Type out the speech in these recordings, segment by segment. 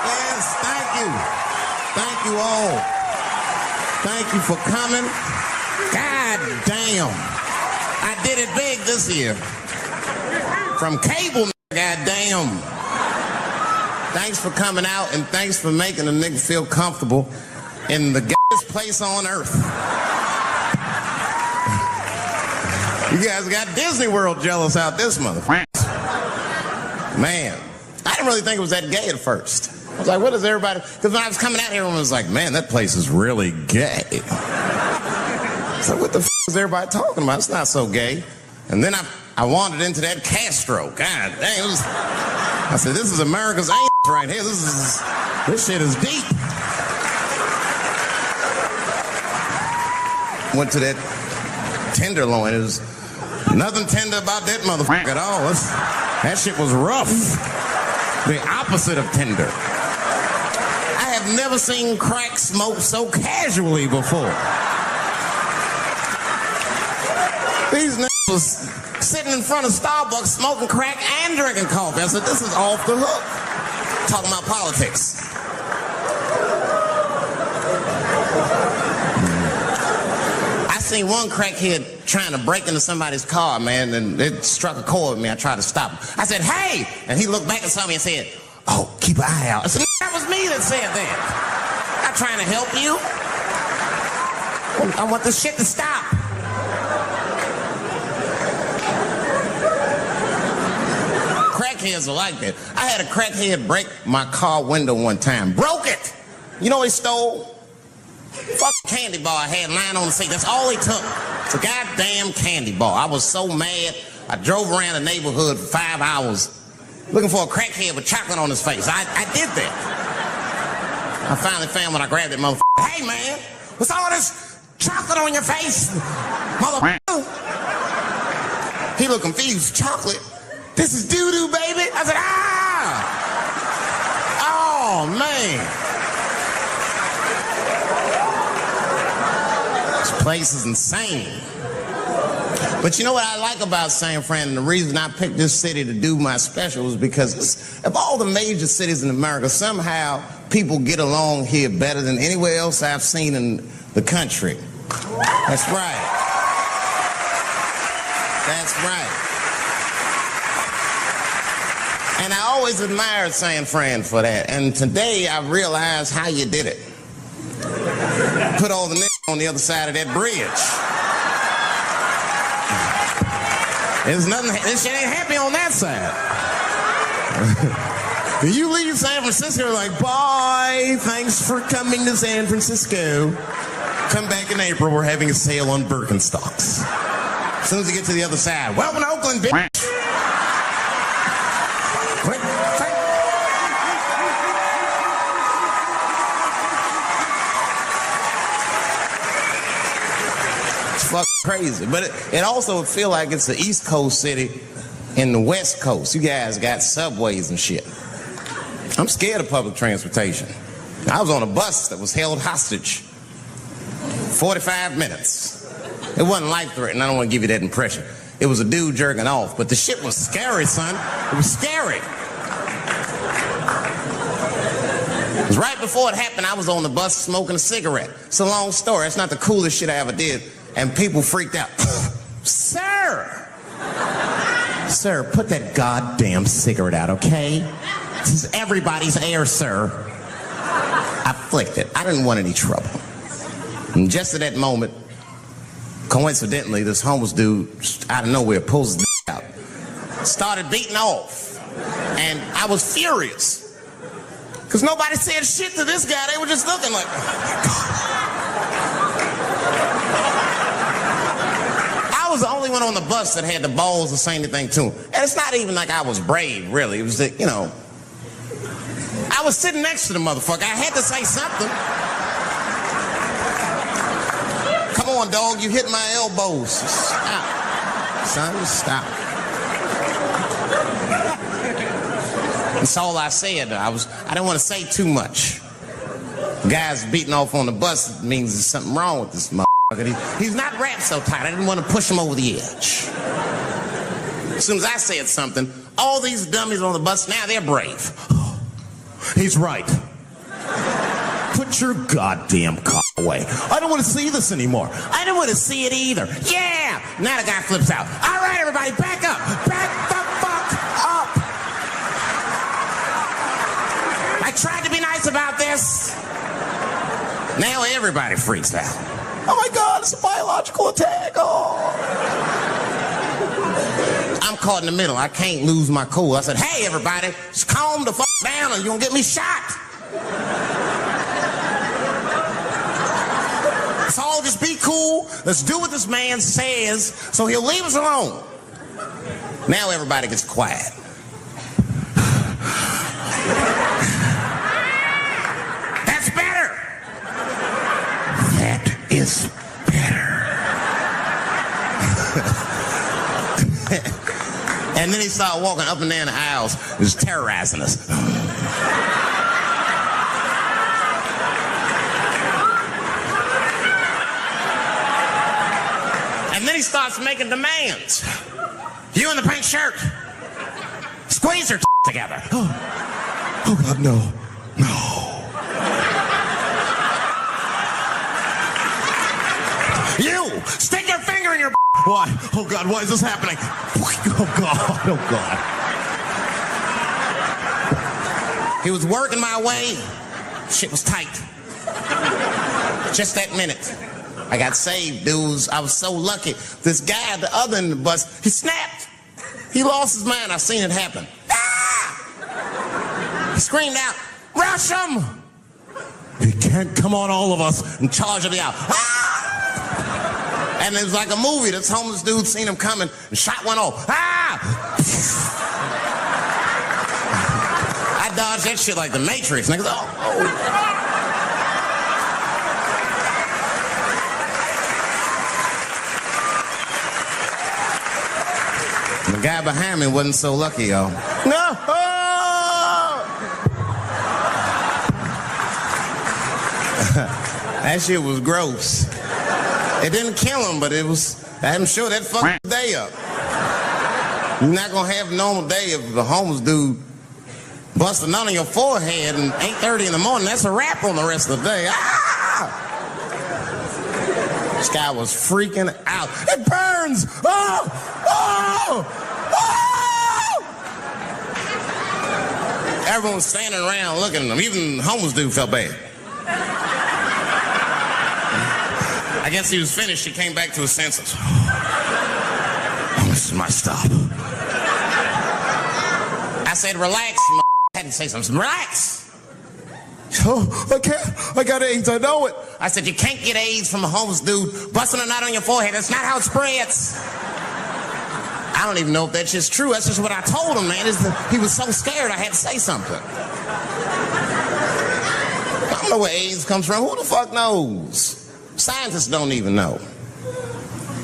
Yes, thank you. Thank you all. Thank you for coming. God damn. I did it big this year. From cable, god damn. Thanks for coming out and thanks for making a nigga feel comfortable in the gayest place on earth. You guys got Disney World jealous out this motherfucker. Man, I didn't really think it was that gay at first. I was like, what is everybody? Because when I was coming out here, everyone was like, man, that place is really gay. So what the f is everybody talking about? It's not so gay. And then I wandered into that Castro. God dang, it was, I said, this is America's ass right here. This shit is deep. Went to that Tenderloin. It was nothing tender about that motherfucker at all. That shit was rough. The opposite of tender. I have never seen crack smoked so casually before. These niggas was sitting in front of Starbucks smoking crack and drinking coffee. I said, this is off the hook. Talking about politics. I seen one crackhead trying to break into somebody's car, man, and it struck a chord with me. I tried to stop him. I said, hey! And he looked back and saw me and said, oh, keep an eye out. I said, that was me that said that. I'm not trying to help you. I want this shit to stop. Crackheads are like that. I had a crackhead break my car window one time. Broke it! You know what he stole? Fucking candy bar I had lying on the seat. That's all he took. It's a goddamn candy bar. I was so mad. I drove around the neighborhood for 5 hours looking for a crackhead with chocolate on his face. I did that. I finally found when I grabbed that motherfucker. Hey, man, what's all this chocolate on your face? Motherfucker. He looked confused. Chocolate? This is doo-doo, baby. I said, ah! Oh, man. This place is insane. But you know what I like about San Fran, and the reason I picked this city to do my special is because of all the major cities in America, somehow people get along here better than anywhere else I've seen in the country. That's right. That's right. And I always admired San Fran for that. And today I realized how you did it. Put all the niggas on the other side of that bridge. There's nothing, this shit ain't happy on that side. You leave San Francisco like, bye, thanks for coming to San Francisco. Come back in April, we're having a sale on Birkenstocks. As soon as you get to the other side, welcome to Oakland, bitch. Fuck crazy, but it also feel like it's the East Coast city in the West Coast. You guys got subways and shit. I'm scared of public transportation. I was on a bus that was held hostage 45 minutes. It wasn't life-threatening. I don't want to give you that impression. It was a dude jerking off, but the shit was scary, son. It was scary. It was right before it happened. I was on the bus smoking a cigarette. It's a long story. It's not the coolest shit I ever did. And people freaked out. Sir! Sir, put that goddamn cigarette out, okay? This is everybody's air, sir. I flicked it. I didn't want any trouble. And just at that moment, coincidentally, this homeless dude, out of nowhere, pulls his out. Started beating off. And I was furious. Because nobody said shit to this guy. They were just looking like, oh my God. I was the only one on the bus that had the balls to say anything to him. And it's not even like I was brave, really. It was that, you know, I was sitting next to the motherfucker. I had to say something. Come on, dog, you hit my elbows. Stop. Son, stop. That's all I said. I didn't want to say too much. Guys beating off on the bus means there's something wrong with this motherfucker. He's not wrapped so tight. I didn't want to push him over the edge. As soon as I said something, all these dummies on the bus, now they're brave. He's right. Put your goddamn cock away. I don't want to see this anymore. I don't want to see it either. Yeah! Now the guy flips out. All right, everybody, back up. Back the fuck up. I tried to be nice about this. Now everybody freaks out. Oh my God, it's a biological attack. Oh. I'm caught in the middle. I can't lose my cool. I said, hey, everybody, just calm the fuck down or you're going to get me shot. Let's all just be cool. Let's do what this man says so he'll leave us alone. Now everybody gets quiet. That's better. That is better. And then he started walking up and down the aisles, just terrorizing us. And then he starts making demands. You in the pink shirt, squeeze your together. Oh God, no. You, stick your finger in your. Why? Oh God, why is this happening? Oh God. He was working my way. Shit was tight. Just that minute. I got saved, dudes. I was so lucky. This guy at the other end of the bus, he snapped. He lost his mind. I seen it happen. Ah! He screamed out, rush him! He can't come on all of us and charge me out. Ah! And it was like a movie. This homeless dude seen him coming and shot one off. Ah! I dodged that shit like the Matrix. Niggas, oh. The guy behind me wasn't so lucky, y'all. No! That shit was gross. It didn't kill him, but it was, I'm sure that fucked the day up. You're not gonna have a normal day if the homeless dude busts a nut on your forehead and 8:30 in the morning. That's a wrap on the rest of the day. Ah! This guy was freaking out. It burns! Oh! Oh! Oh! Everyone was standing around looking at him. Even the homeless dude felt bad. I guess he was finished. He came back to his senses. Oh, this is my stop. I said, relax. I had to say something. Relax. Oh, I can't. I got AIDS. I know it. I said, you can't get AIDS from a homeless dude busting a nut on your forehead. That's not how it spreads. I don't even know if that shit's true. That's just what I told him, man. He was so scared I had to say something. I don't know where AIDS comes from. Who the fuck knows? Scientists don't even know.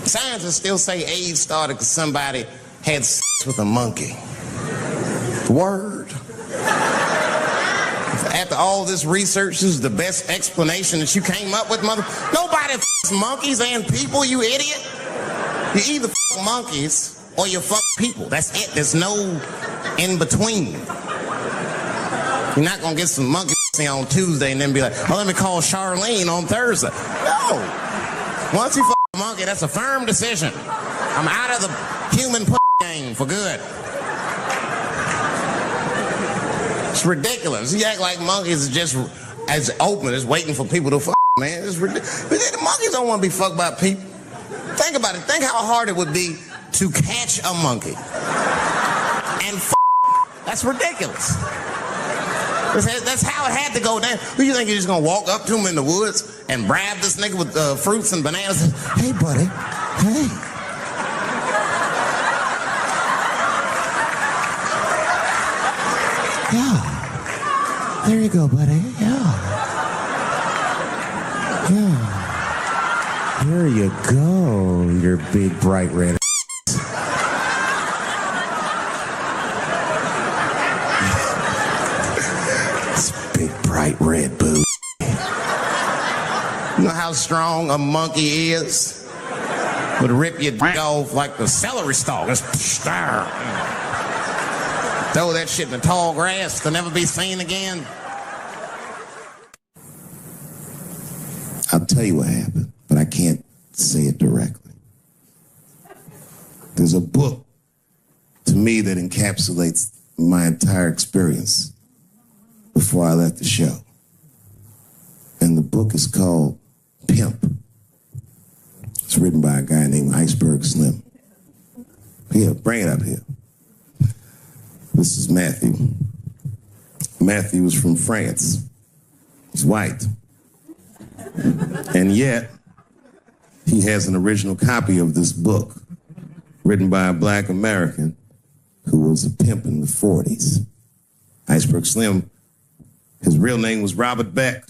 Scientists still say AIDS started because somebody had sex with a monkey. Word. After all this research, this is the best explanation that you came up with, mother. Nobody f***s monkeys and people, you idiot. You either f*** monkeys or you fuck people. That's it. There's no in between. You're not gonna get some monkey on Tuesday and then be like, oh, let me call Charlene on Thursday. No. Once you fuck a monkey, that's a firm decision. I'm out of the human game for good. It's ridiculous. You act like monkeys are just as open as waiting for people to fuck, man. It's ridiculous. But the monkeys don't want to be fucked by people. Think about it. Think how hard it would be to catch a monkey and fuck. That's ridiculous. That's how it had to go down. Who you think you're just gonna walk up to him in the woods and bribe this nigga with fruits and bananas? Hey, buddy. Hey. Yeah. There you go, buddy. Yeah. There you go, your big bright red. Bright red booty. You know how strong a monkey is? Would rip your dick off like the celery stalk. Throw that shit in the tall grass to never be seen again. I'll tell you what happened, but I can't say it directly. There's a book to me that encapsulates my entire experience before I left the show. And the book is called Pimp. It's written by a guy named Iceberg Slim. Here, bring it up here. This is Matthew. Matthew is from France. He's white. And yet, he has an original copy of this book written by a black American who was a pimp in the 40s. Iceberg Slim, his real name was Robert Beck.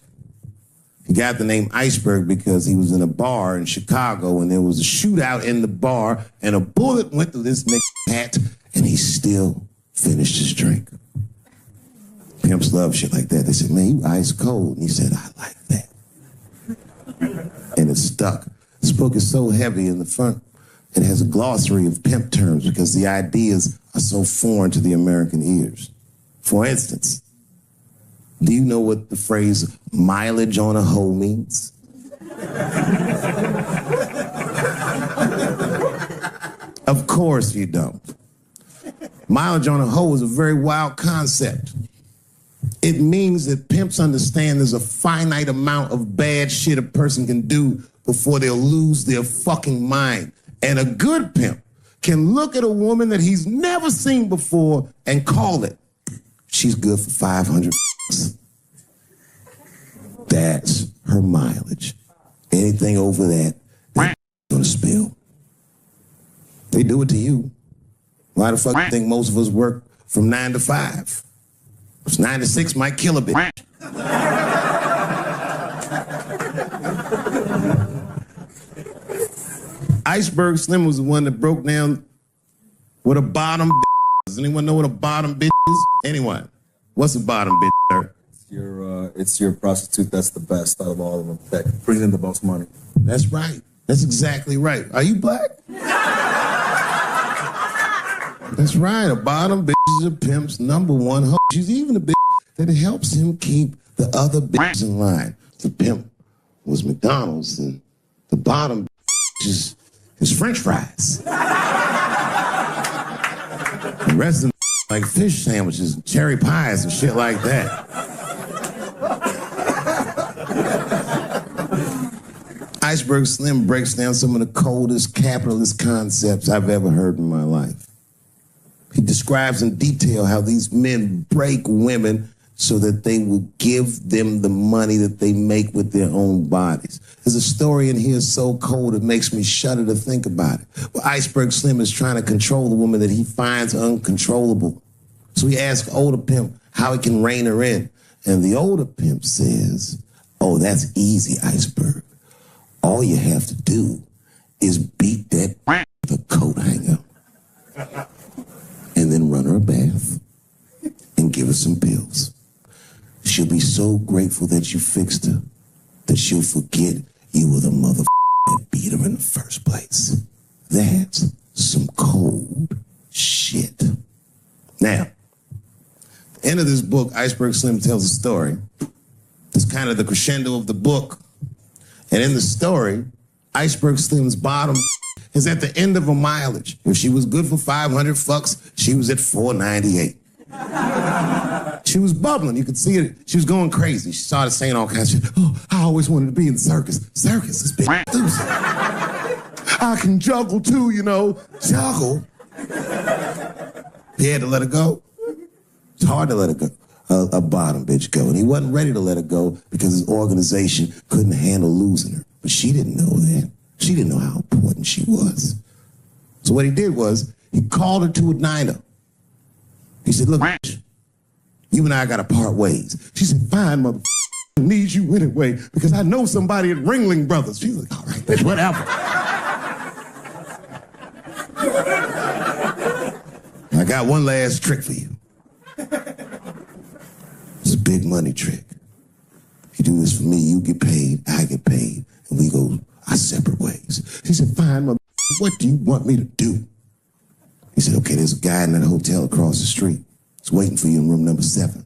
He got the name Iceberg because he was in a bar in Chicago and there was a shootout in the bar and a bullet went through this nigga's hat and he still finished his drink. Pimps love shit like that. They said, man, you ice cold. And he said, I like that. And it stuck. This book is so heavy in the front, it has a glossary of pimp terms because the ideas are so foreign to the American ears. For instance, do you know what the phrase mileage on a hoe means? Of course you don't. Mileage on a hoe is a very wild concept. It means that pimps understand there's a finite amount of bad shit a person can do before they'll lose their fucking mind. And a good pimp can look at a woman that he's never seen before and call it. She's good for 500 bucks. That's her mileage. Anything over that, they're gonna spill. They do it to you. Why the fuck do you think most of us work from 9 to 5? 9 to 6 might kill a bitch. Iceberg Slim was the one that broke down what a bottom bitch is. Does anyone know what a bottom bitch is? Anyone? What's a bottom bitch, sir? It's your prostitute that's the best out of all of them, that brings in the most money. That's right. That's exactly right. Are you black? That's right. A bottom bitch is a pimp's number one hoe. She's even a bitch that helps him keep the other bitches in line. The pimp was McDonald's, and the bottom bitch is his French fries. The rest of them like fish sandwiches, and cherry pies, and shit like that. Iceberg Slim breaks down some of the coldest capitalist concepts I've ever heard in my life. He describes in detail how these men break women so that they will give them the money that they make with their own bodies. There's a story in here so cold it makes me shudder to think about it. Well, Iceberg Slim is trying to control the woman that he finds uncontrollable. So he asks older pimp how he can rein her in. And the older pimp says, oh, that's easy, Iceberg. All you have to do is beat that with a coat hanger. And then run her a bath and give her some pills. She'll be so grateful that you fixed her that she'll forget you were the motherfucker that beat her in the first place. That's some cold shit. Now, at the end of this book, Iceberg Slim tells a story. It's kind of the crescendo of the book. And in the story, Iceberg Slim's bottom is at the end of a mileage. If she was good for 500 fucks, she was at 498. She was bubbling. You could see it. She was going crazy. She started saying all kinds of shit. Oh, I always wanted to be in circus. Circus is big. I can juggle too, you know. Juggle. He had to let her go. It's hard to let her go. A bottom bitch go. And he wasn't ready to let her go because his organization couldn't handle losing her. But she didn't know that. She didn't know how important she was. So what he did was, he called her to a diner. He said, look, bitch, you and I gotta part ways. She said, fine, mother, I need you anyway, because I know somebody at Ringling Brothers. She's like, all right, bitch, whatever. I got one last trick for you. It's a big money trick. You do this for me, you get paid, I get paid, and we go our separate ways. She said, fine, mother, what do you want me to do? He said, okay, there's a guy in that hotel across the street. He's waiting for you in room number 7.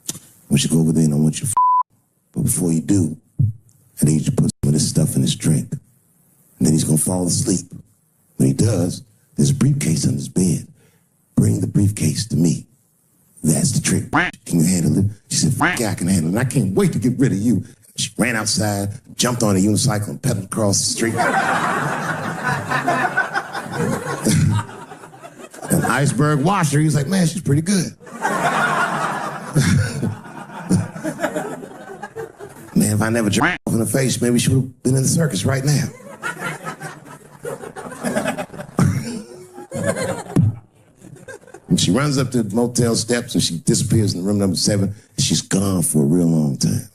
I want you to go over there and I want you to but before you do, I need you to put some of this stuff in his drink. And then he's going to fall asleep. When he does, there's a briefcase on his bed. Bring the briefcase to me. That's the trick. Can you handle it? She said, yeah, I can handle it. And I can't wait to get rid of you. She ran outside, jumped on a unicycle, and pedaled across the street. And Iceberg watched her. He was like, man, she's pretty good. Man, if I never jerked off in the face, maybe she would have been in the circus right now. And she runs up to the motel steps and she disappears in room number 7. And she's gone for a real long time.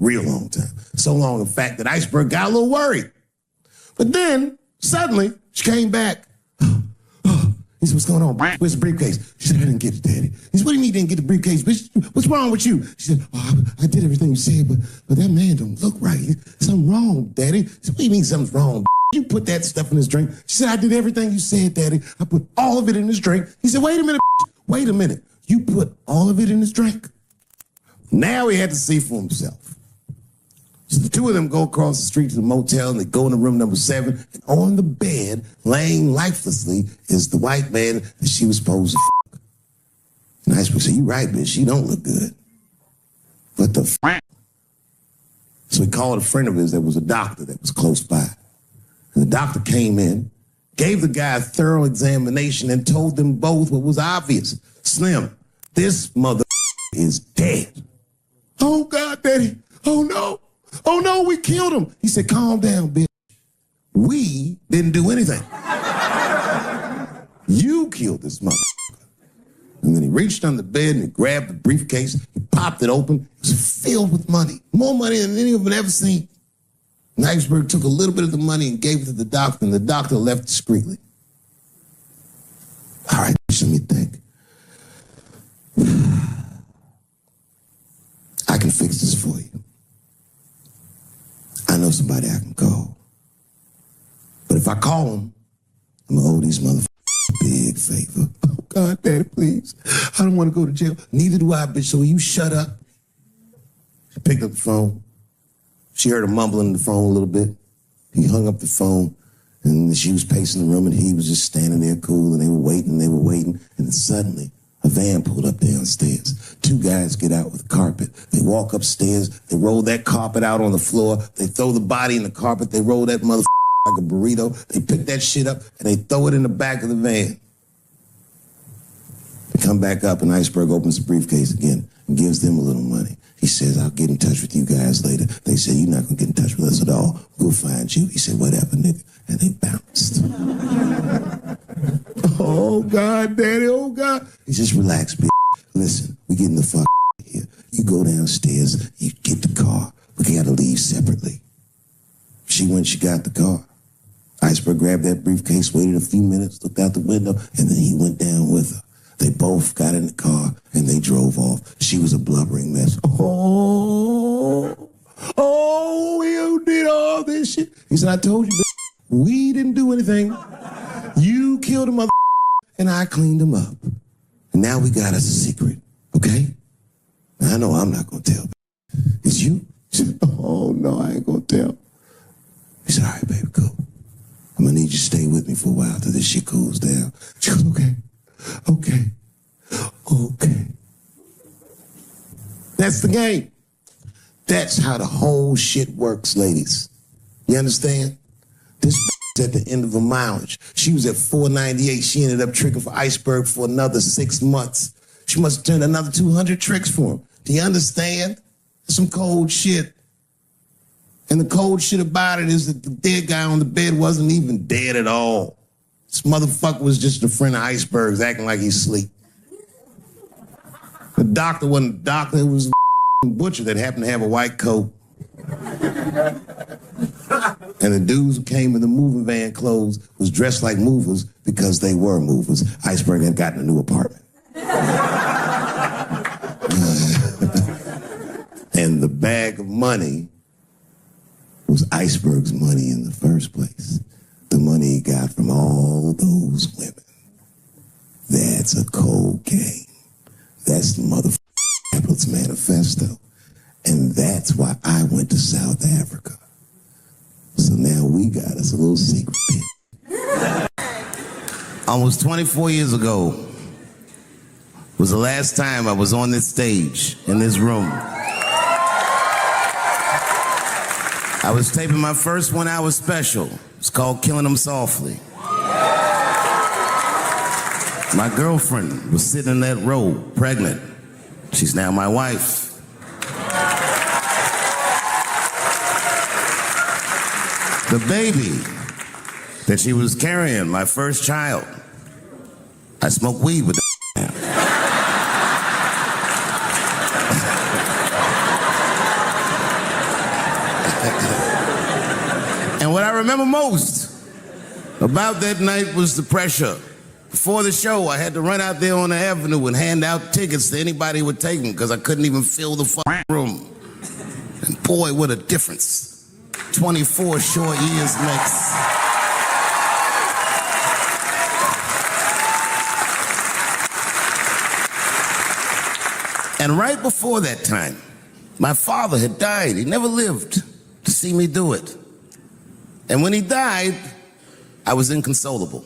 Real long time. So long, in fact, that Iceberg got a little worried. But then, suddenly, she came back. He said, what's going on? Where's the briefcase? She said, I didn't get it, Daddy. He said, what do you mean you didn't get the briefcase? Bitch, what's wrong with you? She said, oh, I did everything you said, but that man don't look right. Something wrong, Daddy. He said, what do you mean something's wrong? You put that stuff in his drink. She said, I did everything you said, Daddy. I put all of it in his drink. He said, wait a minute, wait a minute. You put all of it in his drink? Now he had to see for himself. So the two of them go across the street to the motel and they go into room number 7. And on the bed, laying lifelessly, is the white man that she was supposed to fuck. And Iceberg said, you right, bitch, she don't look good. What the fuck? So he called a friend of his that was a doctor that was close by. And the doctor came in, gave the guy a thorough examination, and told them both what was obvious. Slim, this mother is dead. Oh, God, Daddy. Oh, no. Oh, no, we killed him. He said, calm down, bitch. We didn't do anything. You killed this mother. And then he reached on the bed and he grabbed the briefcase. He popped it open. It was filled with money. More money than any of them had ever seen. And Iceberg took a little bit of the money and gave it to the doctor, and the doctor left discreetly. All right, let me think. I can fix this for you. I know somebody I can call. But if I call him, I'm going to owe these motherfuckers a big favor. Oh, God, Daddy, please. I don't want to go to jail. Neither do I, bitch, so will you shut up? She picked up the phone. She heard him mumbling on the phone a little bit. He hung up the phone, and she was pacing the room, and he was just standing there cool, and they were waiting, and then suddenly a van pulled up downstairs. 2 guys get out with a carpet. They walk upstairs. They roll that carpet out on the floor. They throw the body in the carpet. They roll that motherfucker like a burrito. They pick that shit up, and they throw it in the back of the van. They come back up, and Iceberg opens the briefcase again and gives them a little money. He says, I'll get in touch with you guys later. They said, you're not going to get in touch with us at all. We'll find you. He said, whatever, nigga. And they bounced. Oh, God, Daddy, oh, God. He says, relax, bitch. Listen, we getting the fuck out of here. You go downstairs, you get the car. We got to leave separately. She went, she got the car. Iceberg grabbed that briefcase, waited a few minutes, looked out the window, and then he went down with her. They both got in the car, and they drove off. She was a blubbering mess. Oh, you did all this shit. He said, I told you, bitch, we didn't do anything. You killed a mother, and I cleaned him up. And now we got us a secret, okay? Now, I know I'm not going to tell. It's you? She said, oh, no, I ain't going to tell. He said, all right, baby, cool. I'm going to need you to stay with me for a while till this shit cools down. She goes, okay. That's the game. That's how the whole shit works, ladies. You understand? This at the end of her mileage. She was at 498. She ended up tricking for Iceberg for another 6 months. She must have turned another 200 tricks for him. Do you understand? Some cold shit. And the cold shit about it is that the dead guy on the bed wasn't even dead at all. This motherfucker was just a friend of Iceberg's acting like he's asleep. The doctor wasn't a doctor, it was a butcher that happened to have a white coat. And the dudes who came in the moving van clothes was dressed like movers because they were movers. Iceberg had gotten a new apartment. And the bag of money was Iceberg's money in the first place. The money he got from all those women. That's a cold game. That's the motherfucking Capitalist Manifesto. And that's why I went to South Africa. So now we got us a little secret pit. Almost 24 years ago was the last time I was on this stage, in this room. I was taping my first 1-hour special. It's called Killing Them Softly. My girlfriend was sitting in that row, pregnant. She's now my wife. The baby that she was carrying, my first child, I smoked weed with that. And what I remember most about that night was the pressure. Before the show, I had to run out there on the avenue and hand out tickets to anybody who would take them because I couldn't even fill the fucking room. And boy, what a difference 24 short years makes. And right before that time, my father had died. He never lived to see me do it. And when he died, I was inconsolable.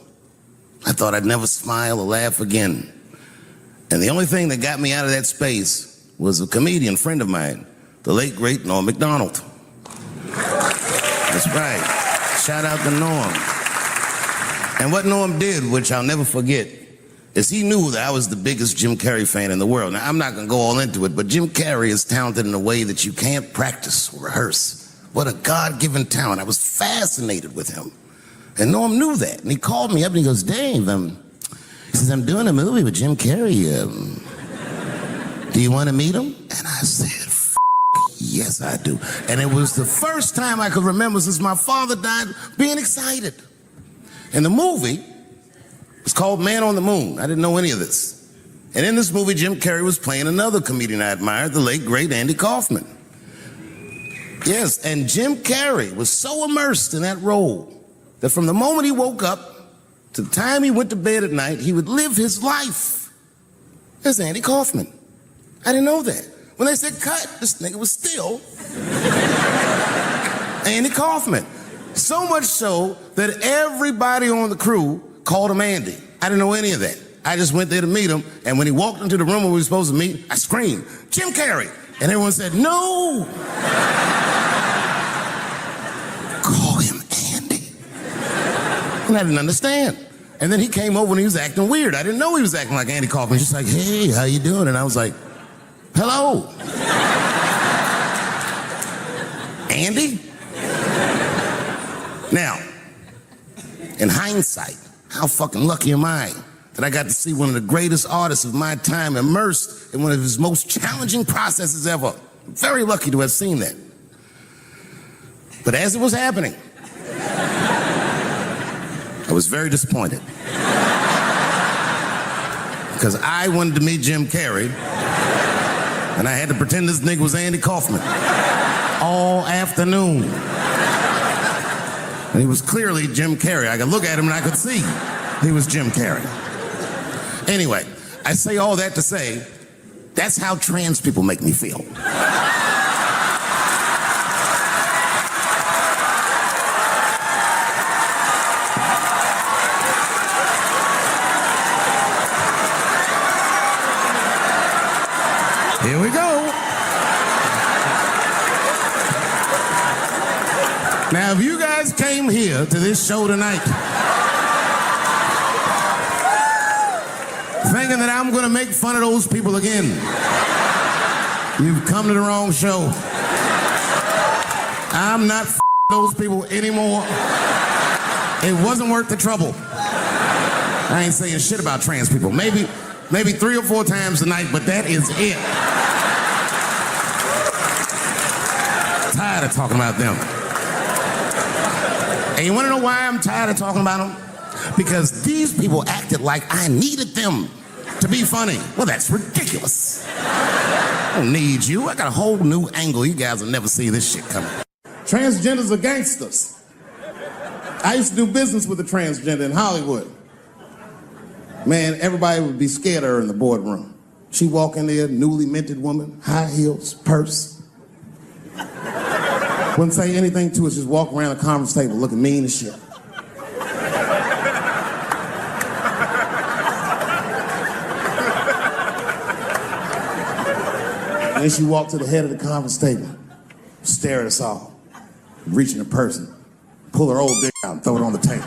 I thought I'd never smile or laugh again. And the only thing that got me out of that space was a comedian friend of mine, the late, great Norm Macdonald. That's right. Shout out to Norm. And what Norm did, which I'll never forget, is he knew that I was the biggest Jim Carrey fan in the world. Now, I'm not going to go all into it, but Jim Carrey is talented in a way that you can't practice or rehearse. What a God-given talent. I was fascinated with him. And Norm knew that. And he called me up and he goes, Dave, he says, I'm doing a movie with Jim Carrey. Do you want to meet him? And I said, yes, I do. And it was the first time I could remember since my father died being excited. And the movie was called Man on the Moon. I didn't know any of this. And in this movie, Jim Carrey was playing another comedian I admired, the late, great Andy Kaufman. Yes, and Jim Carrey was so immersed in that role that from the moment he woke up to the time he went to bed at night, he would live his life as Andy Kaufman. I didn't know that. When they said cut, this nigga was still Andy Kaufman. So much so that everybody on the crew called him Andy. I didn't know any of that. I just went there to meet him, and when he walked into the room where we were supposed to meet, I screamed, Jim Carrey! And everyone said, no! Call him Andy. And I didn't understand. And then he came over and he was acting weird. I didn't know he was acting like Andy Kaufman. Just like, hey, how you doing? And I was like, hello. Andy? Now, in hindsight, how fucking lucky am I that I got to see one of the greatest artists of my time immersed in one of his most challenging processes ever. I'm very lucky to have seen that. But as it was happening, I was very disappointed. Because I wanted to meet Jim Carrey, and I had to pretend this nigga was Andy Kaufman all afternoon. And he was clearly Jim Carrey. I could look at him and I could see he was Jim Carrey. Anyway, I say all that to say, that's how trans people make me feel. Here we go. Now, if you guys came here to this show tonight thinking that I'm going to make fun of those people again, you've come to the wrong show. I'm not those people anymore. It wasn't worth the trouble. I ain't saying shit about trans people. Maybe 3 or 4 times tonight, but that is it. Tired of talking about them. And you want to know why I'm tired of talking about them? Because these people acted like I needed them to be funny. Well, that's ridiculous. I don't need you. I got a whole new angle. You guys will never see this shit coming. Transgenders are gangsters. I used to do business with a transgender in Hollywood. Man, everybody would be scared of her in the boardroom. She'd walk in there, newly minted woman, high heels, purse. Wouldn't say anything to us, just walk around the conference table looking mean as shit. And then she walked to the head of the conference table, stare at us all, reach in her person, pull her old dick out and throw it on the table.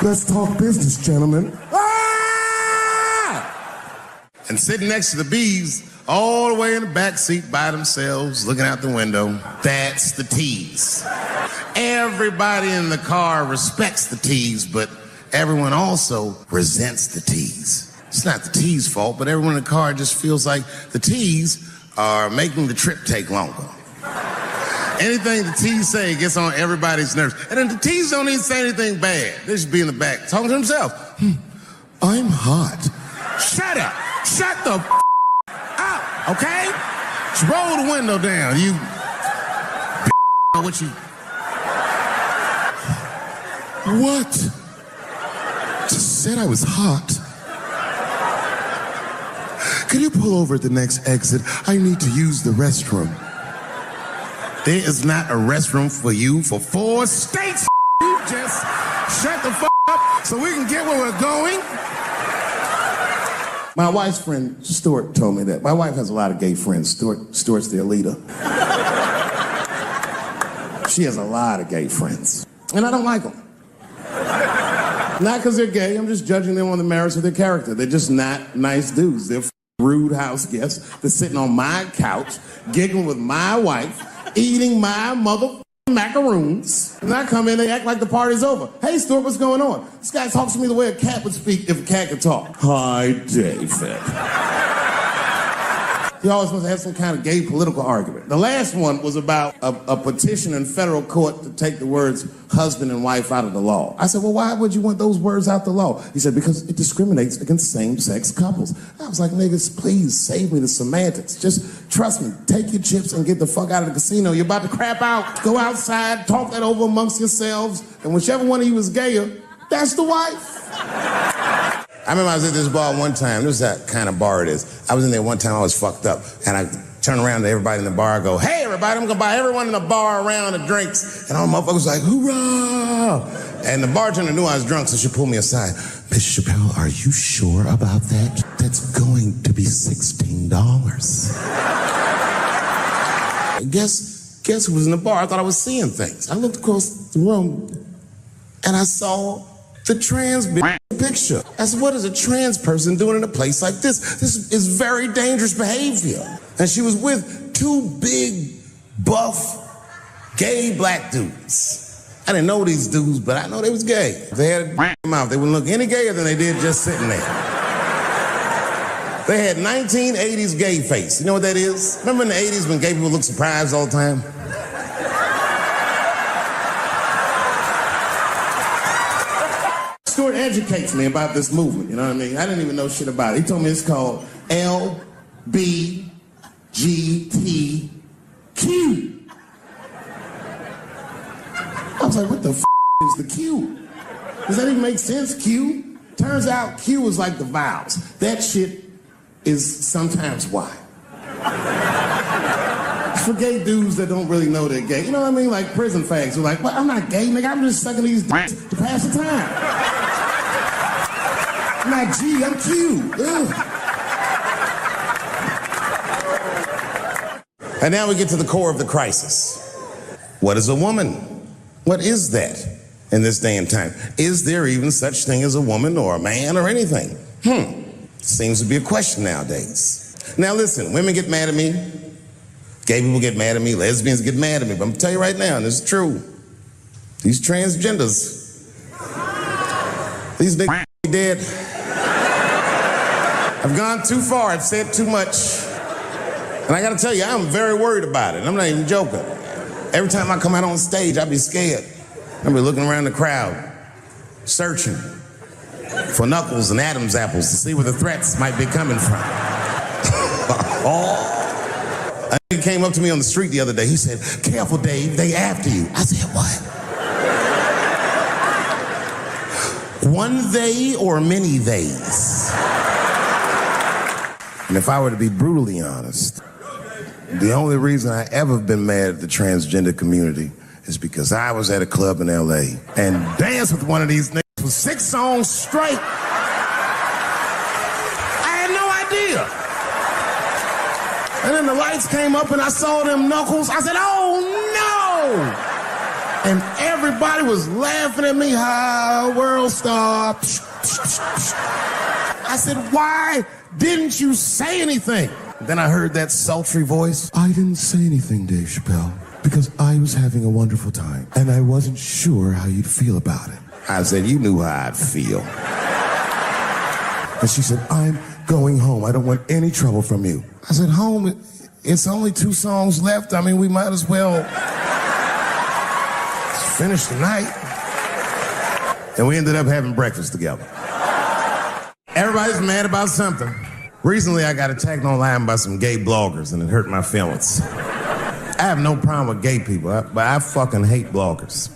Let's talk business, gentlemen. Ah! And sitting next to the bees, all the way in the back seat by themselves, looking out the window, that's the T's. Everybody in the car respects the T's, but everyone also resents the T's. It's not the T's fault, but everyone in the car just feels like the T's are making the trip take longer. Anything the T's say gets on everybody's nerves. And then the T's don't even say anything bad. They just be in the back talking to themselves. I'm hot. Shut up. Shut the up, okay? Just roll the window down. You what you... What? Just said I was hot. Could you pull over at the next exit? I need to use the restroom. There is not a restroom for you for 4 states. You just shut the up so we can get where we're going. My wife's friend, Stuart, told me that. My wife has a lot of gay friends. Stuart's their leader. She has a lot of gay friends. And I don't like them. Not because they're gay. I'm just judging them on the merits of their character. They're just not nice dudes. They're rude house guests. They're sitting on my couch, giggling with my wife, eating my macaroons. And I come in, they act like the party's over. Hey, Stuart, what's going on? This guy talks to me the way a cat would speak if a cat could talk. Hi, David. He always wants to have some kind of gay political argument. The last one was about a petition in federal court to take the words husband and wife out of the law. I said, well, why would you want those words out the law? He said, because it discriminates against same-sex couples. I was like, niggas, please save me the semantics. Just trust me. Take your chips and get the fuck out of the casino. You're about to crap out. Go outside, talk that over amongst yourselves, and whichever one of you is gayer, that's the wife. I remember I was at this bar one time. This is that kind of bar it is. I was in there one time, I was fucked up. And I turned around to everybody in the bar, I go, hey, everybody, I'm gonna buy everyone in the bar around the drinks. And all the motherfuckers like, hoorah! And the bartender knew I was drunk, so she pulled me aside. Miss Chappelle, are you sure about that? That's going to be $16. And guess who was in the bar? I thought I was seeing things. I looked across the room, and I saw the trans picture. I said, what is a trans person doing in a place like this? This is very dangerous behavior. And she was with 2 big, buff, gay black dudes. I didn't know these dudes, but I know they was gay. If they had a mouth, they wouldn't look any gayer than they did just sitting there. They had 1980s gay face. You know what that is? Remember in the 80s when gay people looked surprised all the time? Stuart educates me about this movement, you know what I mean? I didn't even know shit about it. He told me it's called LBGTQ. I was like, what the is the Q? Does that even make sense, Q? Turns out Q is like the vowels. That shit is sometimes Y. For gay dudes that don't really know they're gay. You know what I mean? Like prison fags who are like, well, I'm not gay, nigga. I'm just sucking these dicks to pass the time. I'm not G, I'm Q. Ugh. And now we get to the core of the crisis. What is a woman? What is that in this day and time? Is there even such thing as a woman or a man or anything? Seems to be a question nowadays. Now listen, women get mad at me. Gay people get mad at me. Lesbians get mad at me. But I'm gonna tell you right now, and this is true. These transgenders, these big dead, I've gone too far. I've said too much. And I gotta tell you, I'm very worried about it. I'm not even joking. Every time I come out on stage, I be scared. I be looking around the crowd, searching for knuckles and Adam's apples to see where the threats might be coming from. A nigga came up to me on the street the other day. He said, careful, Dave, they after you. I said, what? One they or many theys? And if I were to be brutally honest, The only reason I ever been mad at the transgender community is because I was at a club in LA and danced with one of these niggas for 6 songs straight. I had no idea. And then the lights came up and I saw them knuckles. I said, oh no! And everybody was laughing at me. Hi, world star. I said, why didn't you say anything? Then I heard that sultry voice. I didn't say anything, Dave Chappelle, because I was having a wonderful time, and I wasn't sure how you'd feel about it. I said, you knew how I'd feel. And she said, I'm going home. I don't want any trouble from you. I said, home? It's only 2 songs left. I mean, we might as well finish the night. And we ended up having breakfast together. Everybody's mad about something. Recently, I got attacked online by some gay bloggers, and it hurt my feelings. I have no problem with gay people, but I fucking hate bloggers.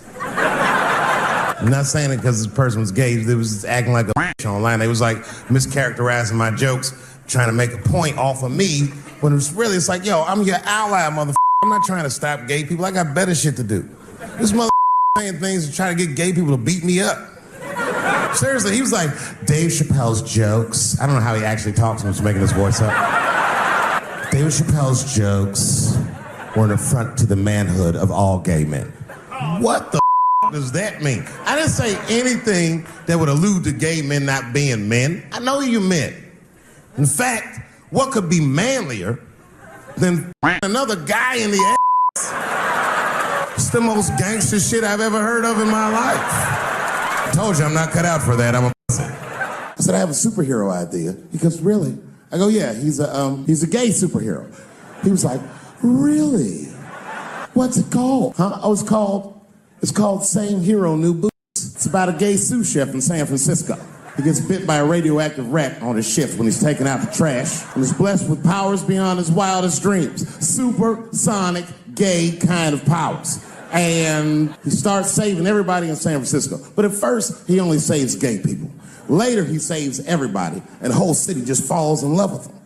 I'm not saying it because this person was gay. They was acting like a bitch online. They was like mischaracterizing my jokes, trying to make a point off of me, when it's like, yo, I'm your ally, motherfucker. I'm not trying to stop gay people. I got better shit to do. This motherfucker saying things to try to get gay people to beat me up. Seriously, he was like, Dave Chappelle's jokes. I don't know how he actually talks, I'm just making his voice up. Dave Chappelle's jokes were an affront to the manhood of all gay men. What the does that mean? I didn't say anything that would allude to gay men not being men. I know you meant. In fact, what could be manlier than another guy in the ass? It's the most gangster shit I've ever heard of in my life. I told you I'm not cut out for that. I'm a pussy. I said, I have a superhero idea. He goes, really? I go, yeah, he's a gay superhero. He was like, really? What's it called? Huh? Oh, it's called Same Hero, New Boots. It's about a gay sous chef in San Francisco. He gets bit by a radioactive rat on his shift when he's taking out the trash and is blessed with powers beyond his wildest dreams. Supersonic, gay kind of powers. And he starts saving everybody in San Francisco. But at first, he only saves gay people. Later, he saves everybody, and the whole city just falls in love with him.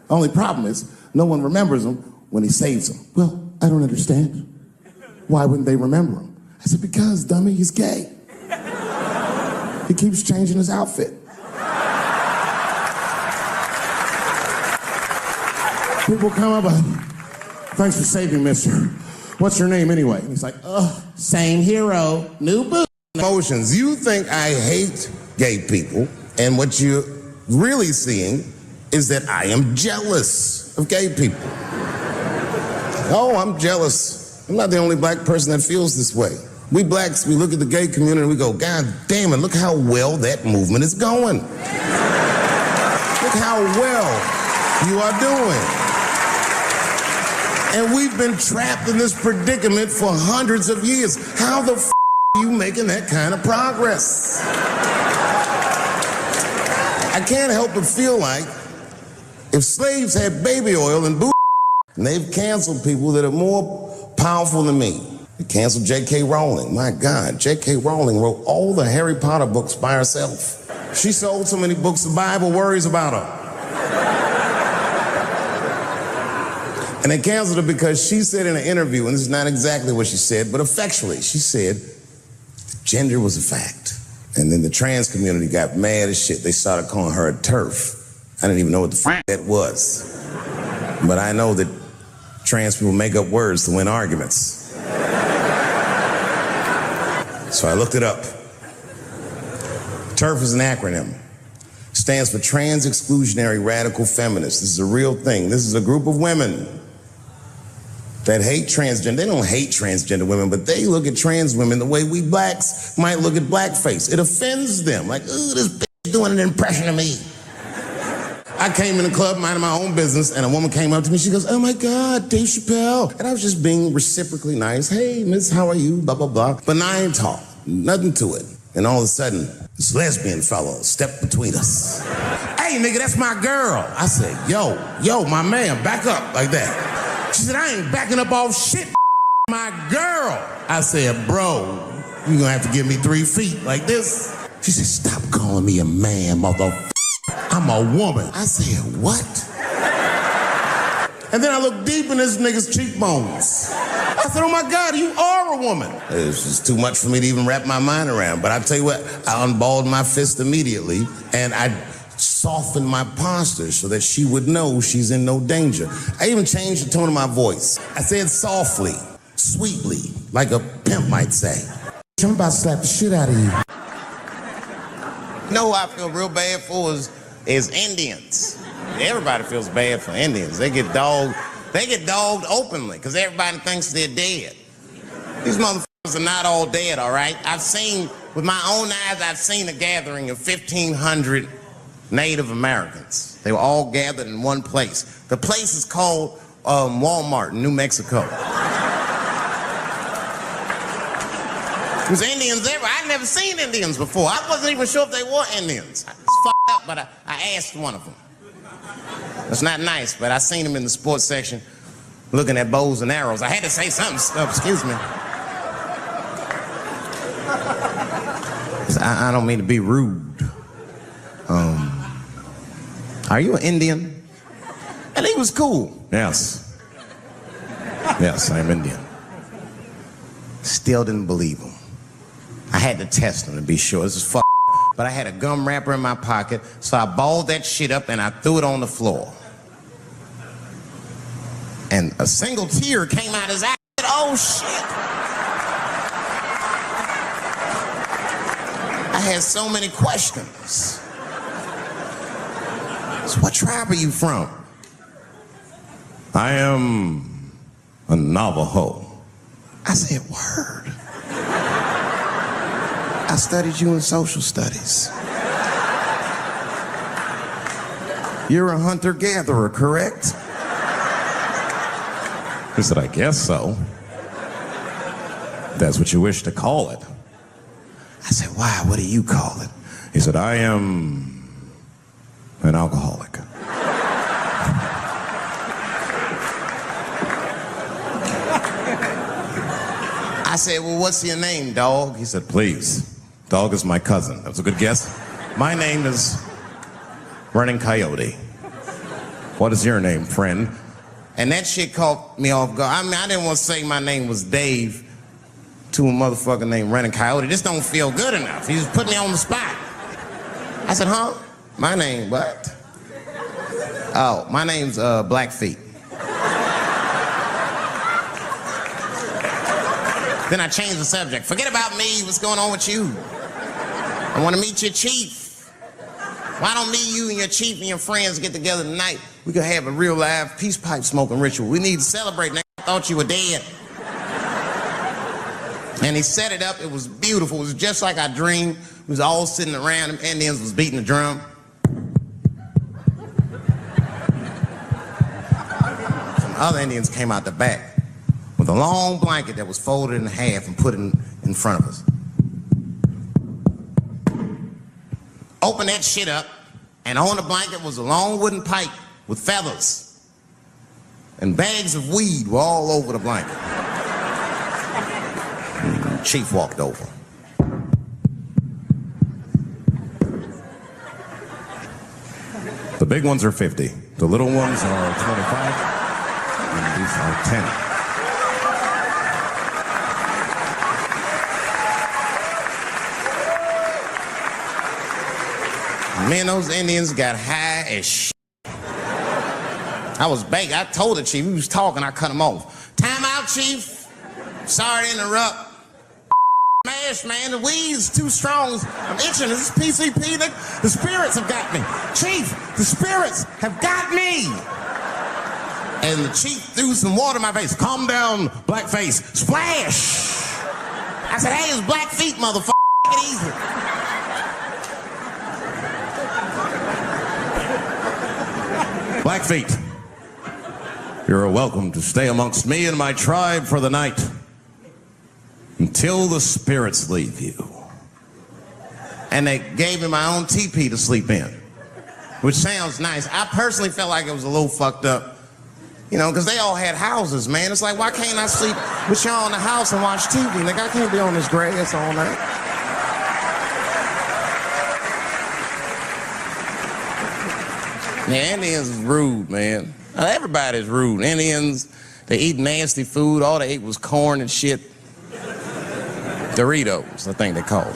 The only problem is, no one remembers him when he saves them. Well, I don't understand. Why wouldn't they remember him? I said, because, dummy, he's gay. He keeps changing his outfit. People come up, thanks for saving, mister. What's your name anyway? And he's like, same hero, new boots. Emotions. You think I hate gay people, and what you're really seeing is that I am jealous of gay people. Oh, I'm jealous. I'm not the only black person that feels this way. We blacks, we look at the gay community and we go, God damn it, look how well that movement is going. Look how well you are doing. And we've been trapped in this predicament for hundreds of years. How the f are you making that kind of progress? I can't help but feel like if slaves had baby oil and booty, and they've canceled people that are more powerful than me. They canceled J.K. Rowling. My God, J.K. Rowling wrote all the Harry Potter books by herself. She sold so many books, the Bible worries about her. And they canceled her because she said in an interview, and this is not exactly what she said, but effectually, she said gender was a fact. And then the trans community got mad as shit. They started calling her a TERF. I didn't even know what the f that was. But I know that trans people make up words to win arguments. So I looked it up. TERF is an acronym. Stands for Trans Exclusionary Radical Feminists. This is a real thing. This is a group of women that hate transgender. They don't hate transgender women, but they look at trans women the way we blacks might look at blackface. It offends them. Like, ooh, this bitch doing an impression of me. I came in the club minding my own business, and a woman came up to me. She goes, oh my God, Dave Chappelle. And I was just being reciprocally nice. Hey, miss, how are you? Blah, blah, blah. Benign talk. Nothing to it. And all of a sudden, this lesbian fellow stepped between us. Hey, nigga, that's my girl. I said, yo, my man, back up like that. She said, I ain't backing up off shit, my girl. I said, bro, you're gonna have to give me 3 feet like this. She said, stop calling me a man, motherfucker. I'm a woman. I said, what? And then I looked deep in this nigga's cheekbones. I said, oh my God, you are a woman. It was just too much for me to even wrap my mind around. But I tell you what, I unballed my fist immediately, and I softened my posture so that she would know she's in no danger. I even changed the tone of my voice. I said softly, sweetly, like a pimp might say. I'm about to slap the shit out of you. You know who I feel real bad for is Indians. Everybody feels bad for Indians. They get dogged openly because everybody thinks they're dead. These motherfuckers are not all dead, all right? With my own eyes, I've seen a gathering of 1,500 Native Americans. They were all gathered in one place. The place is called Walmart in New Mexico. There's Indians everywhere. I'd never seen Indians before. I wasn't even sure if they were Indians. It's fucked up, but I asked one of them. It's not nice, but I seen him in the sports section looking at bows and arrows. I had to say something. Excuse me. I don't mean to be rude. Are you an Indian? And he was cool. Yes. Yes, I'm Indian. Still didn't believe him. I had to test him to be sure. This is fuck. But I had a gum wrapper in my pocket, so I balled that shit up and I threw it on the floor. And a single tear came out his eye. Oh, shit. I had so many questions. So what tribe are you from? I am a Navajo. I said, word. I studied you in social studies. You're a hunter-gatherer, correct? He said, I guess so. That's what you wish to call it. I said, why? What do you call it? He said, I am an alcoholic. I said, well, what's your name, dog? He said, please. Dog is my cousin. That was a good guess. My name is Running Coyote. What is your name, friend? And that shit caught me off guard. I mean, I didn't want to say my name was Dave to a motherfucker named Running Coyote. This don't feel good enough. He just put me on the spot. I said, huh? My name, what? Oh, my name's Blackfeet. Then I changed the subject. Forget about me. What's going on with you? I want to meet your chief. Why don't me, you, and your chief and your friends get together tonight? We could have a real live peace pipe smoking ritual. We need to celebrate. I thought you were dead. And he set it up. It was beautiful. It was just like I dreamed. We was all sitting around. Them Indians was beating the drum. Some other Indians came out the back with a long blanket that was folded in half and put in front of us. Open that shit up, and on the blanket was a long wooden pipe with feathers. And bags of weed were all over the blanket. The chief walked over. The big ones are 50. The little ones are 25. And these are 10. Me and those Indians got high as shit. I was baked. I told the chief, he was talking, I cut him off. Time out, chief. Sorry to interrupt. Smash, man, the weed's too strong. I'm itching. This is PCP. The spirits have got me. Chief, the spirits have got me. And the chief threw some water in my face. Calm down, blackface. Splash. I said, hey, it's Blackfeet, motherfucker. Take it easy. Blackfeet, you're welcome to stay amongst me and my tribe for the night until the spirits leave you. And they gave me my own teepee to sleep in, which sounds nice. I personally felt like it was a little fucked up, you know, because they all had houses, man. It's like, why can't I sleep with y'all in the house and watch TV? Like, I can't be on this grass all night. Yeah, Indians is rude, man. Now, everybody's rude. Indians, they eat nasty food. All they ate was corn and shit. Doritos, I think they call it.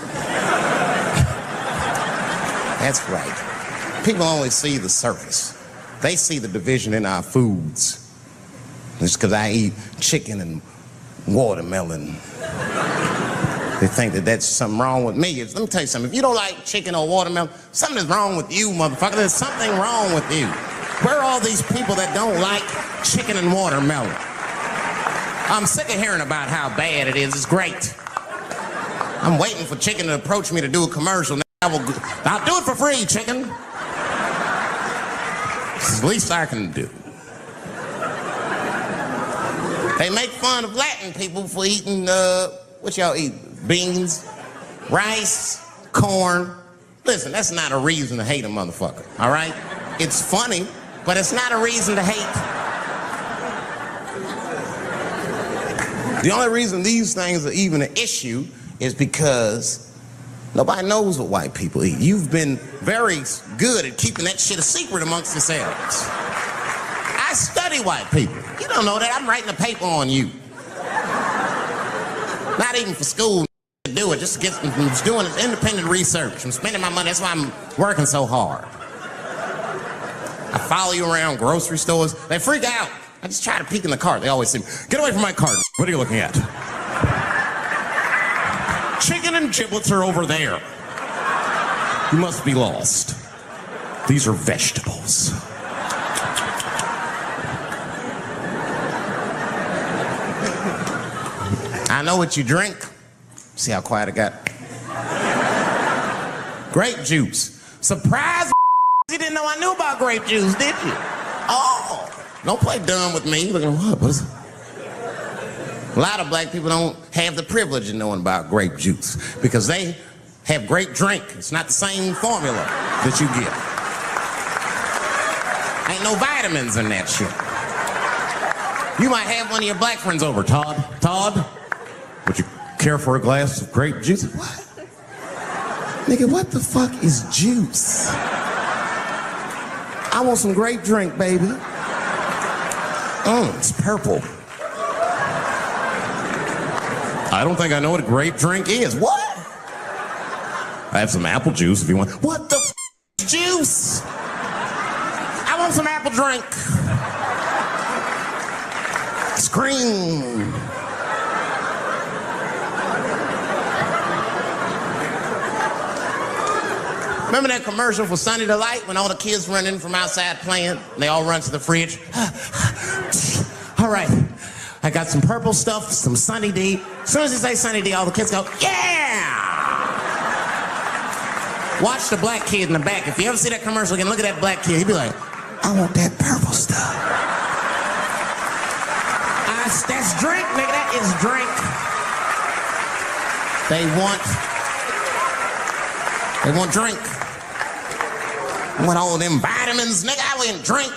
That's right. People only see the surface. They see the division in our foods. Just because I eat chicken and watermelon, they think that that's something wrong with me. Let me tell you something. If you don't like chicken or watermelon, something is wrong with you, motherfucker. There's something wrong with you. Where are all these people that don't like chicken and watermelon? I'm sick of hearing about how bad it is. It's great. I'm waiting for chicken to approach me to do a commercial. I'll do it for free, chicken. It's the least I can do. They make fun of Latin people for eating, what y'all eat? Beans, rice, corn. Listen, that's not a reason to hate a motherfucker, all right? It's funny, but it's not a reason to hate. The only reason these things are even an issue is because nobody knows what white people eat. You've been very good at keeping that shit a secret amongst yourselves. I study white people. You don't know that. I'm writing a paper on you. Not even for school to do it, just to get, I'm just doing independent research. I'm spending my money. That's why I'm working so hard. I follow you around grocery stores. They freak out. I just try to peek in the cart. They always say, get away from my cart. What are you looking at? Chicken and giblets are over there. You must be lost. These are vegetables. I know what you drink. See how quiet I got? Grape juice. Surprise, you didn't know I knew about grape juice, did you? Oh, don't play dumb with me. Looking at what is it? A lot of black people don't have the privilege of knowing about grape juice because they have grape drink. It's not the same formula that you get. Ain't no vitamins in that shit. You might have one of your black friends over. Todd, would you care for a glass of grape juice? What? Nigga, what the fuck is juice? I want some grape drink, baby. It's purple. I don't think I know what a grape drink is. What? I have some apple juice if you want. What the f is juice? I want some apple drink. Scream. Remember that commercial for Sunny Delight when all the kids run in from outside playing? And they all run to the fridge. All right, I got some purple stuff, some Sunny D. As soon as you say Sunny D, all the kids go, yeah! Watch the black kid in the back. If you ever see that commercial again, look at that black kid. He'd be like, I want that purple stuff. That's drink, nigga. That is drink. They want drink. I want all them vitamins, nigga. I want drink.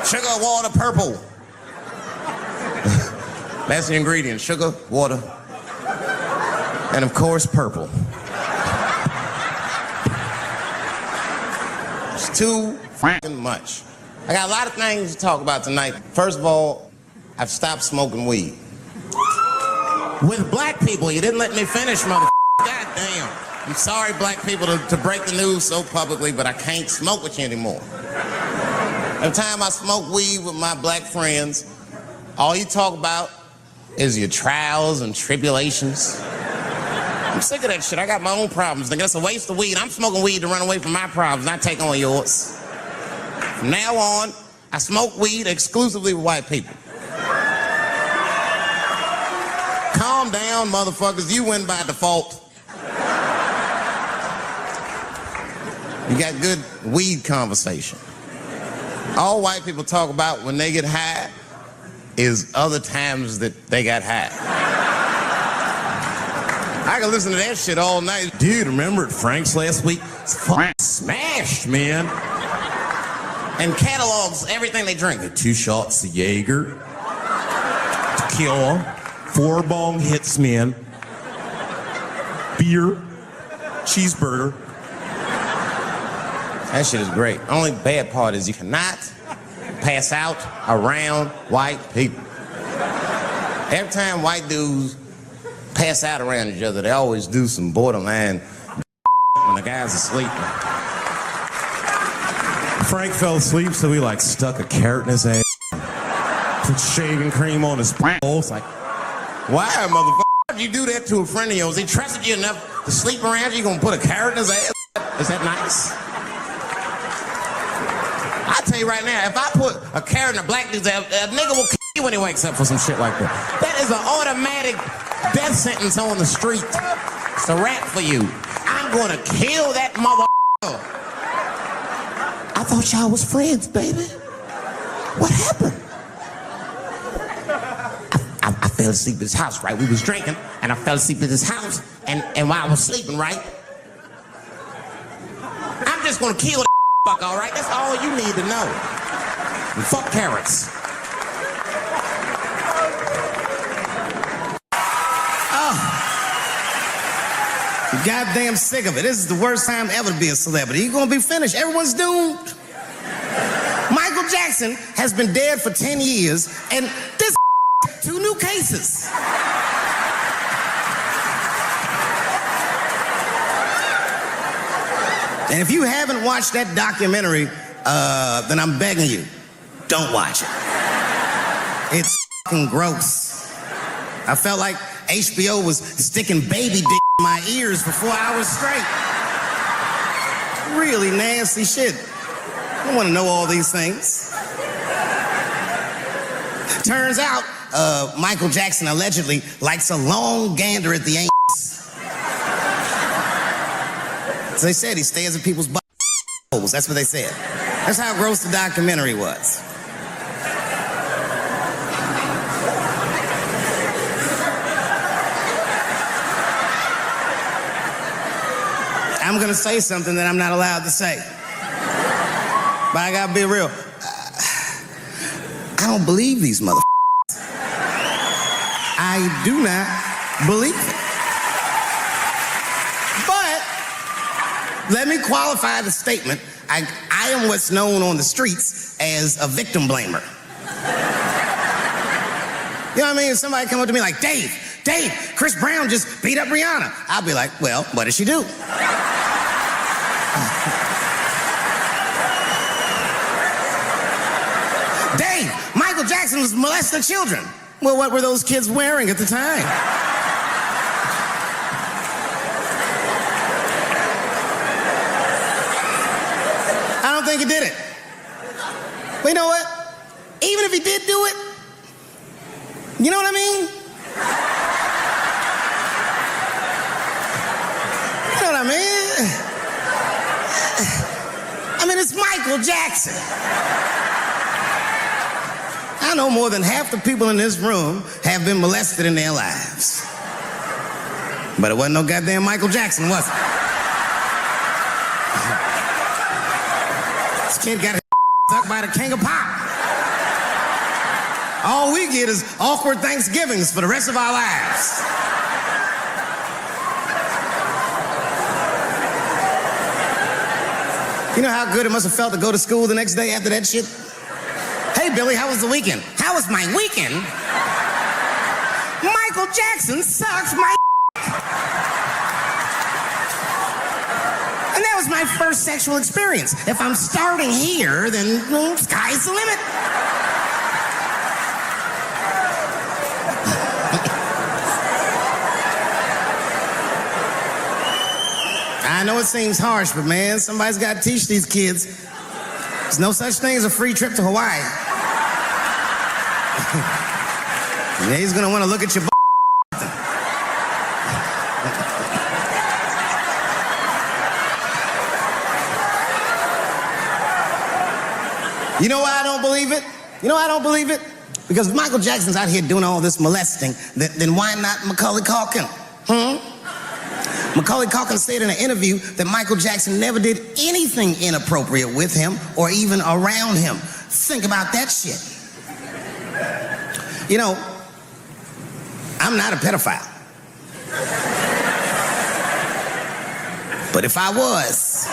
Sugar, water, purple. That's the ingredient. Sugar, water, and of course, purple. It's too fucking much. I got a lot of things to talk about tonight. First of all, I've stopped smoking weed. With black people, you didn't let me finish, motherfucker. God damn. I'm sorry, black people, to break the news so publicly, but I can't smoke with you anymore. Every time I smoke weed with my black friends, all you talk about is your trials and tribulations. I'm sick of that shit. I got my own problems. Nigga, that's a waste of weed. I'm smoking weed to run away from my problems, not take on yours. From now on, I smoke weed exclusively with white people. Calm down, motherfuckers. You win by default. You got good weed conversation. All white people talk about when they get high is other times that they got high. I can listen to that shit all night. Dude, remember at Frank's last week? It's fucking smashed, man. And catalogs everything they drink. 2 shots of Jaeger, tequila, 4 bong hits, man, beer, cheeseburger. That shit is great. Only bad part is you cannot pass out around white people. Every time white dudes pass out around each other, they always do some borderline when the guys are sleeping. Frank fell asleep, so he like stuck a carrot in his ass, put shaving cream on his balls. Like, why, motherfucker? Why'd you do that to a friend of yours? He trusted you enough to sleep around you, gonna put a carrot in his ass? Is that nice? I tell you right now, if I put a carrot in a black dude's ass, a nigga will kill you when he wakes up for some shit like that. That is an automatic death sentence on the street. It's a rap for you. I'm gonna kill that motherfucker. I thought y'all was friends, baby. What happened? I fell asleep at his house, right? We was drinking, and I fell asleep at his house, and while I was sleeping, right? I'm just gonna kill that fuck, all right? That's all you need to know. And fuck carrots. I'm goddamn sick of it. This is the worst time ever to be a celebrity. You're gonna be finished. Everyone's doomed. Michael Jackson has been dead for 10 years, and this 2 new cases. And if you haven't watched that documentary, then I'm begging you, don't watch it. It's fucking gross. I felt like HBO was sticking baby dick in my ears for 4 hours straight. Really nasty shit. I don't want to know all these things. Turns out, Michael Jackson allegedly likes a long gander at the anus. So they said he stares at people's buttholes. That's what they said. That's how gross the documentary was. I'm gonna say something that I'm not allowed to say. But I gotta be real. I don't believe these motherfuckers. I do not believe it. But let me qualify the statement. I am what's known on the streets as a victim blamer. You know what I mean? If somebody come up to me like, Dave, Chris Brown just beat up Rihanna. I'll be like, well, what did she do? Dave, Michael Jackson was molesting children. Well, what were those kids wearing at the time? I don't think he did it. But you know what? Even if he did do it, you know what I mean? You know what I mean? I mean, it's Michael Jackson. I know more than half the people in this room have been molested in their lives. But it wasn't no goddamn Michael Jackson, was it? This kid got his stuck by the king of pop. All we get is awkward Thanksgivings for the rest of our lives. You know how good it must have felt to go to school the next day after that shit? Hey, Billy, how was the weekend? How was my weekend? Michael Jackson sucks my And that was my first sexual experience. If I'm starting here, then sky's the limit. I know it seems harsh, but man, somebody's got to teach these kids. There's no such thing as a free trip to Hawaii. Yeah, he's gonna want to look at your You know why I don't believe it? You know why I don't believe it? Because if Michael Jackson's out here doing all this molesting, then why not Macaulay Culkin? Macaulay Culkin said in an interview that Michael Jackson never did anything inappropriate with him or even around him. Think about that shit. You know, I'm not a pedophile. But if I was,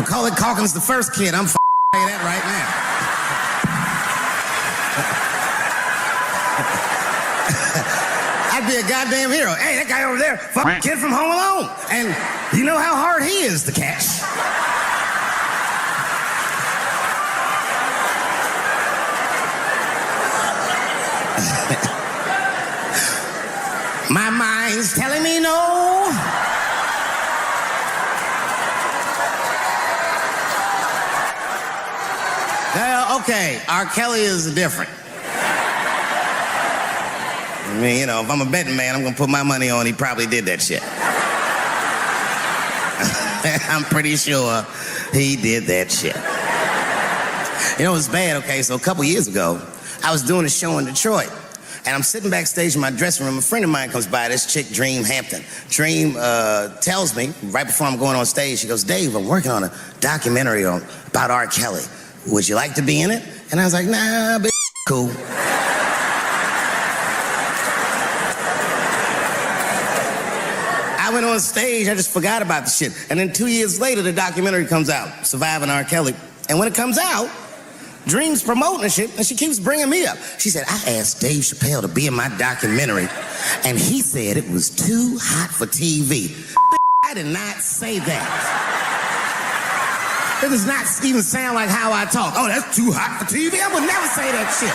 Macaulay Culkin's the first kid. I'm f***ing that right now. I'd be a goddamn hero. Hey, that guy over there, fucking kid from Home Alone. And you know how hard he is to catch. My mind's telling me no. Okay, R. Kelly is different. I mean, you know, if I'm a betting man, I'm gonna put my money on he probably did that shit. I'm pretty sure he did that shit. You know, it's bad, okay? So a couple years ago, I was doing a show in Detroit, and I'm sitting backstage in my dressing room. A friend of mine comes by, this chick, Dream Hampton. Dream tells me, right before I'm going on stage, she goes, Dave, I'm working on a documentary about R. Kelly. Would you like to be in it? And I was like, nah, but cool. I went on stage, I just forgot about the shit. And then 2 years later, the documentary comes out, Surviving R. Kelly. And when it comes out, Dream's promoting the shit, and she keeps bringing me up. She said, I asked Dave Chappelle to be in my documentary, and he said it was too hot for TV. I did not say that. It does not even sound like how I talk. Oh, that's too hot for TV? I would never say that shit.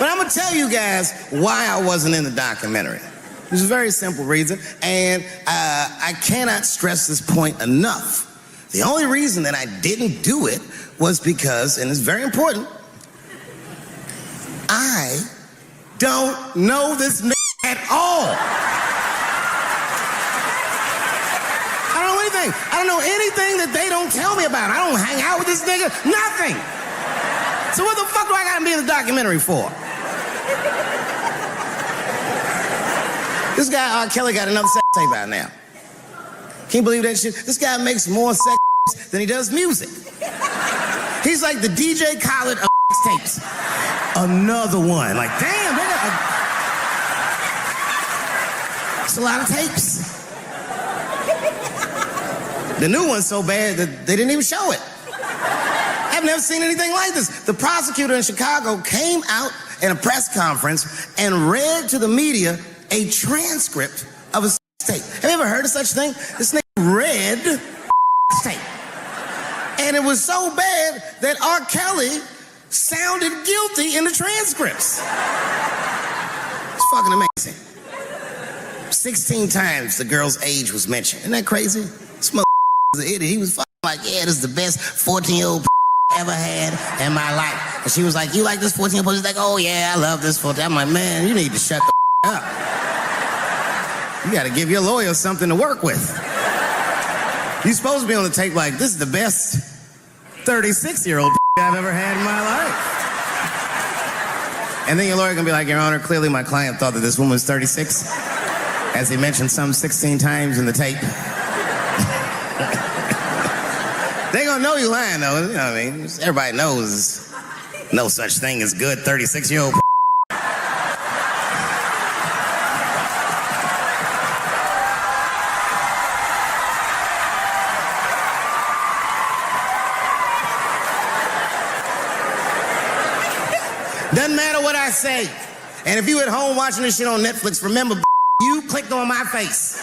But I'm gonna tell you guys why I wasn't in the documentary. There's a very simple reason, and I cannot stress this point enough. The only reason that I didn't do it was because, and it's very important, I don't know this nigga at all. I don't know anything. I don't know anything that they don't tell me about. I don't hang out with this nigga, nothing. So what the fuck do I gotta be in the documentary for? This guy, R. Kelly, got another sex tape out now. Can you believe that shit? This guy makes more sex than he does music. He's like the DJ Khaled of tapes. Another one. Like, damn, they got it's a lot of tapes. The new one's so bad that they didn't even show it. I've never seen anything like this. The prosecutor in Chicago came out in a press conference and read to the media a transcript of a tape. Have you ever heard of such thing? This nigga read tape. And it was so bad that R. Kelly sounded guilty in the transcripts. It's fucking amazing. 16 times the girl's age was mentioned. Isn't that crazy? This mother was an idiot. He was fucking like, yeah, this is the best 14-year-old ever had in my life. And she was like, you like this 14-year-old? He's like, oh yeah, I love this 14. I'm like, man, you need to shut the up. You gotta give your lawyer something to work with. You're supposed to be on the tape like, this is the best 36-year-old I've ever had in my life. And then your lawyer gonna be like, Your Honor, clearly my client thought that this woman was 36, as he mentioned some 16 times in the tape. They gonna know you lying though, you know what I mean? Everybody knows no such thing as good 36-year-old. Doesn't matter what I say. And if you at home watching this shit on Netflix, remember, you clicked on my face.